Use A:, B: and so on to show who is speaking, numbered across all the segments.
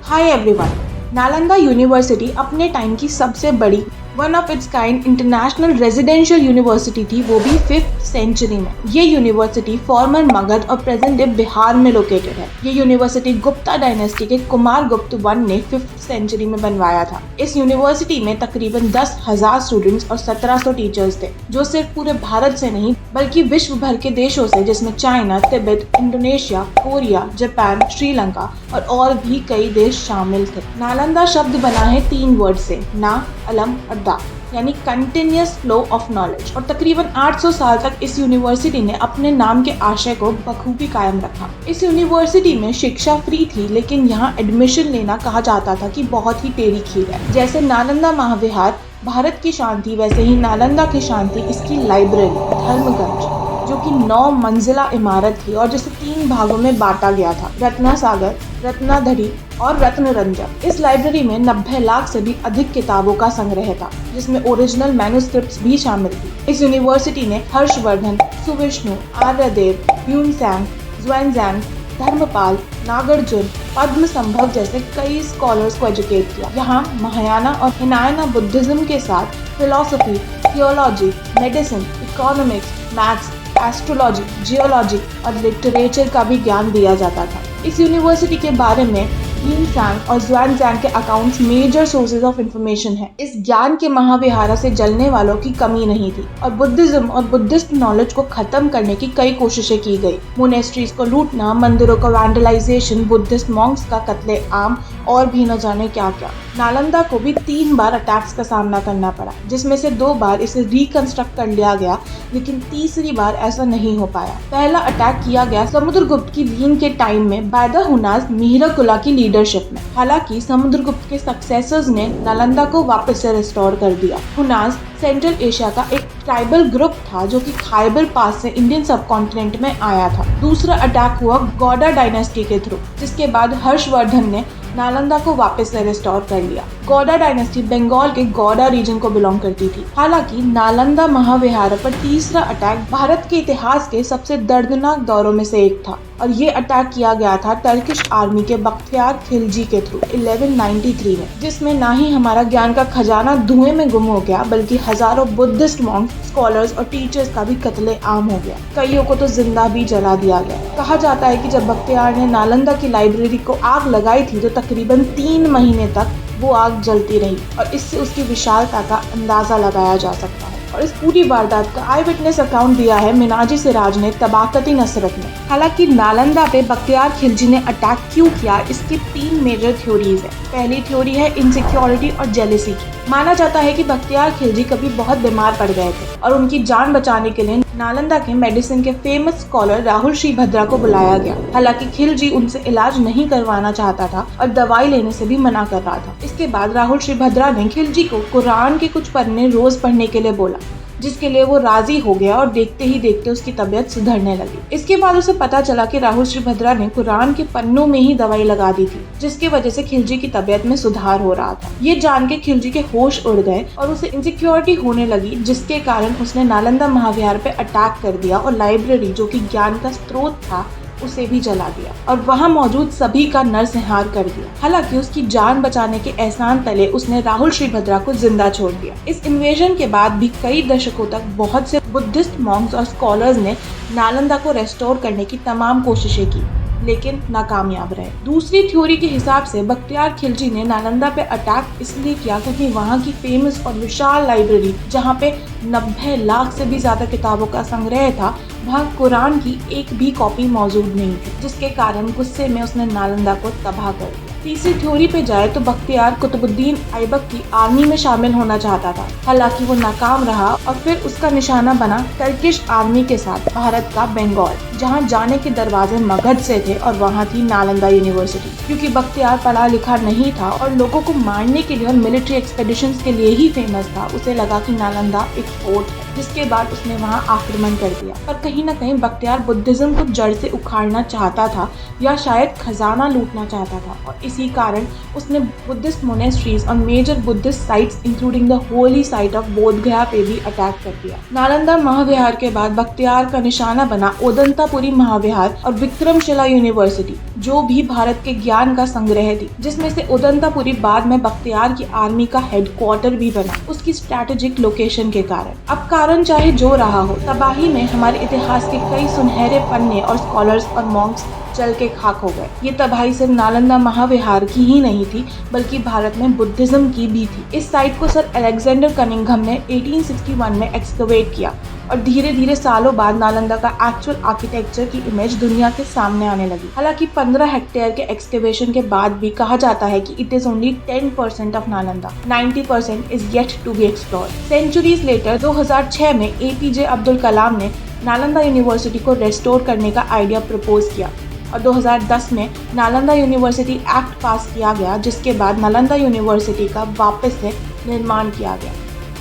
A: हाय everyone. Nalanda university अपने time की सबसे बड़ी one of its kind international residential university थी, वो भी 5th सेंचुरी में। ये यूनिवर्सिटी फॉर्मर मगध और प्रेजेंट डे बिहार में लोकेटेड है। ये यूनिवर्सिटी गुप्ता डायनेस्टी के कुमार गुप्त वन ने 5th सेंचुरी में बनवाया था। इस यूनिवर्सिटी में तकरीबन 10,000 स्टूडेंट्स और 1700 टीचर्स थे, जो सिर्फ पूरे भारत से नहीं बल्कि विश्व भर के देशों से, जिसमें China, Tibet, Indonesia, Korea, Japan, Sri Lanka और भी कई देश शामिल थे। नालंदा शब्द बना है 3 वर्ड से, ना, अलम और दा, यानी कंटिन्यूअस फ्लो ऑफ नॉलेज। और तकरीबन 800 साल तक इस यूनिवर्सिटी ने अपने नाम के आशय को बखूबी कायम रखा। इस यूनिवर्सिटी में शिक्षा फ्री थी, लेकिन यहाँ एडमिशन लेना कहा जाता था कि बहुत ही टेढ़ी खीर है। जैसे नालंदा महाविहार भारत की शांति, वैसे ही नालंदा की शांति इसकी लाइब्रेरी धर्मगंज, जो कि 9 मंजिला इमारत थी और जिसे 3 भागों में बांटा गया था, रत्नासागर, रत्नाधरी और रत्नरंजक। इस लाइब्रेरी में 90 लाख से भी अधिक किताबों का संग्रह था, जिसमें ओरिजिनल मैन्युस्क्रिप्ट्स भी शामिल थी। इस यूनिवर्सिटी ने हर्षवर्धन, सुविष्णु, आर्यदेव, ह्यूनसैंग, ज़ुएनज़ांग, धर्मपाल, नागार्जुन, पद्मसंभव जैसे कई स्कॉलर्स को एजुकेट किया। यहाँ महायाना और हिनायना बुद्धिज्म के साथ philosophy, theology, medicine, economics, maths, astrology, geology और लिटरेचर का भी ज्ञान दिया जाता था। इस यूनिवर्सिटी के बारे में ह्यूनसैंग और ज़ुएनज़ांग के accounts major sources of information है। इस ज्ञान के महाविहारा से जलने वालों की कमी नहीं थी और बुद्धिज्म और बुद्धिस्ट नॉलेज को खत्म करने की कई कोशिशें की गई। मोनेस्ट्रीज को लूटना, मंदिरों का वैंडलाइजेशन, बुद्धिस्ट मॉन्क्स का कत्लेआम और भी न जाने क्या क्या। नालंदा को भी 3 बार अटैक्स का सामना करना पड़ा, जिसमें से 2 बार इसे रिकंस्ट्रक्ट कर लिया गया, लेकिन तीसरी बार ऐसा नहीं हो पाया। पहला अटैक किया गया समुद्रगुप्त की रीन के टाइम में बायदा-हुनास मिहिरकुला की लीडरशिप में। हालांकि समुद्रगुप्त के सक्सेसर्स ने नालंदा को वापस से रिस्टोर कर दिया। हुनास सेंट्रल एशिया का एक ट्राइबल ग्रुप था, जो कि खाइबर पास से इंडियन सबकॉन्टिनेंट में आया था। दूसरा अटैक हुआ गौड़ा डायनेस्टी के थ्रू, जिसके बाद हर्षवर्धन ने नालंदा को वापस से रिस्टोर कर लिया। गौड़ा डायनेस्टी बंगाल के गौड़ा रीजन को बिलोंग करती थी। हालांकि नालंदा महाविहार पर तीसरा अटैक भारत के इतिहास के सबसे दर्दनाक दौरों में से एक था, और ये अटैक किया गया था टर्किश आर्मी के बख्तियार खिलजी के थ्रू 1193 में, जिसमें ना ही हमारा ज्ञान का खजाना धुएं में गुम हो गया, बल्कि हजारों बुद्धिस्ट मॉन्क्स, स्कॉलर्स और टीचर्स का भी कत्लेआम हो गया। कईयों को तो जिंदा भी जला दिया गया। कहा जाता है कि जब बख्तियार ने नालंदा की लाइब्रेरी को आग लगाई थी, तो तकरीबन 3 महीने तक वो आग जलती रही, और इससे उसकी विशालता का अंदाजा लगाया जा सकता है। और इस पूरी वारदात का आई विटनेस अकाउंट दिया है मिनाजी सिराज ने तबाकती नसरत में। हालांकि नालंदा पे बख्तियार खिलजी ने अटैक क्यों किया, इसकी 3 मेजर थ्योरीज है। पहली थ्योरी है इनसिक्योरिटी और जेलेसी की। माना जाता है कि बख्तियार खिलजी कभी बहुत बीमार पड़ गए थे और उनकी जान बचाने के लिए नालंदा के मेडिसिन के फेमस स्कॉलर राहुल श्रीभद्रा को बुलाया गया। हालांकि खिलजी उनसे इलाज नहीं करवाना चाहता था और दवाई लेने से भी मना कर रहा था। इसके बाद राहुल श्रीभद्रा ने खिलजी को कुरान के कुछ पन्ने रोज पढ़ने के लिए बोला, जिसके लिए वो राजी हो गया और देखते ही देखते उसकी तबीयत सुधरने लगी। इसके बाद उसे पता चला कि राहुल श्रीभद्रा ने कुरान के पन्नों में ही दवाई लगा दी थी, जिसकी वजह से खिलजी की तबीयत में सुधार हो रहा था। ये जान के खिलजी के होश उड़ गए और उसे इनसिक्योरिटी होने लगी, जिसके कारण उसने नालंदा महाविहार पे अटैक कर दिया और लाइब्रेरी, जो कि ज्ञान का स्रोत था, उसे भी जला दिया और वहां मौजूद सभी का नरसंहार कर दिया। हालांकि उसकी जान बचाने के एहसान तले उसने राहुल श्रीभद्रा को जिंदा छोड़ दिया। इस इन्वेजन के बाद भी कई दशकों तक बहुत से बुद्धिस्ट मॉन्क्स और स्कॉलर्स ने नालंदा को रेस्टोर करने की तमाम कोशिशें की, लेकिन नाकामयाब रहे। दूसरी थ्योरी के हिसाब से बख्तियार खिलजी ने नालंदा पे अटैक इसलिए किया क्योंकि वहाँ की फेमस और विशाल लाइब्रेरी, जहाँ पे 90 लाख से भी ज्यादा किताबों का संग्रह था, वहाँ कुरान की एक भी कॉपी मौजूद नहीं थी, जिसके कारण गुस्से में उसने नालंदा को तबाह कर दिया। तीसरी थ्योरी पे जाए तो बख्तियार कुतुबुद्दीन ऐबक की आर्मी में शामिल होना चाहता था। हालांकि वो नाकाम रहा और फिर उसका निशाना बना टर्किश आर्मी के साथ भारत का बंगाल, जहां जाने के दरवाजे मगध से थे और वहां थी नालंदा यूनिवर्सिटी। क्योंकि बख्तियार पढ़ा लिखा नहीं था और लोगों को मारने के लिए और मिलिट्री एक्सपेडिशंस के लिए ही फेमस था, उसे लगा कि नालंदा एक फोर्ट है, जिसके बाद उसने वहां आक्रमण कर दिया। पर कहीं न कहीं बख्तियार बुद्धिज्म को जड़ से उखाड़ना चाहता था या शायद खजाना लूटना चाहता था, और इसी कारण उसने बुद्धिस्ट मोनेस्ट्रीज और major Buddhist sites including the holy site of Bodh Gaya पे भी अटैक कर दिया। नालंदा महाविहार के बाद बख्तियार का निशाना बना ओदंता उदंतापुरी महाविहार और विक्रमशिला यूनिवर्सिटी, जो भी भारत के ज्ञान का संग्रह थी, जिसमें से उदंतापुरी बाद में बख्तियार की आर्मी का हेडक्वार्टर भी बना, उसकी स्ट्रैटेजिक लोकेशन के कारण। अब कारण चाहे जो रहा हो, तबाही में हमारे इतिहास के कई सुनहरे पन्ने और स्कॉलर्स और मॉन्क्स जल के खाक हो गए। ये तबाही सिर्फ नालंदा महाविहार की ही नहीं थी, बल्कि भारत में बुद्धिज्म की भी थी। इस साइट को सर अलेक्जेंडर कनिंघम ने 1861 में एक्सकवेट किया और धीरे धीरे सालों बाद नालंदा का एक्चुअल आर्किटेक्चर की इमेज दुनिया के सामने आने लगी। हालांकि 15 हेक्टेयर के एक्सकेवेशन के बाद भी कहा जाता है कि it is only 10% of Nalanda, 90% is yet to be explored. Centuries later 2006 में APJ अब्दुल कलाम ने नालंदा यूनिवर्सिटी को रेस्टोर करने का आइडिया प्रपोज किया और 2010 में नालंदा यूनिवर्सिटी एक्ट पास किया गया, जिसके बाद नालंदा यूनिवर्सिटी का वापस से निर्माण किया गया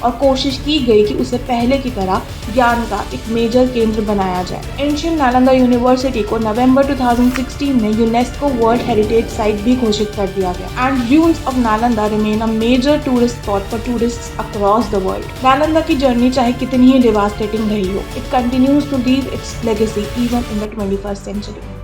A: और कोशिश की गई कि उसे पहले की तरह ज्ञान का एक मेजर केंद्र बनाया जाए। एंशिएंट नालंदा यूनिवर्सिटी को नवंबर 2016 में यूनेस्को वर्ल्ड हेरिटेज साइट भी घोषित कर दिया गया and ruins of Nalanda remain a major tourist spot for tourists across the world। Nalanda की जर्नी चाहे कितनी ही devastating रही हो, it continues to leave its legacy even in the 21st century।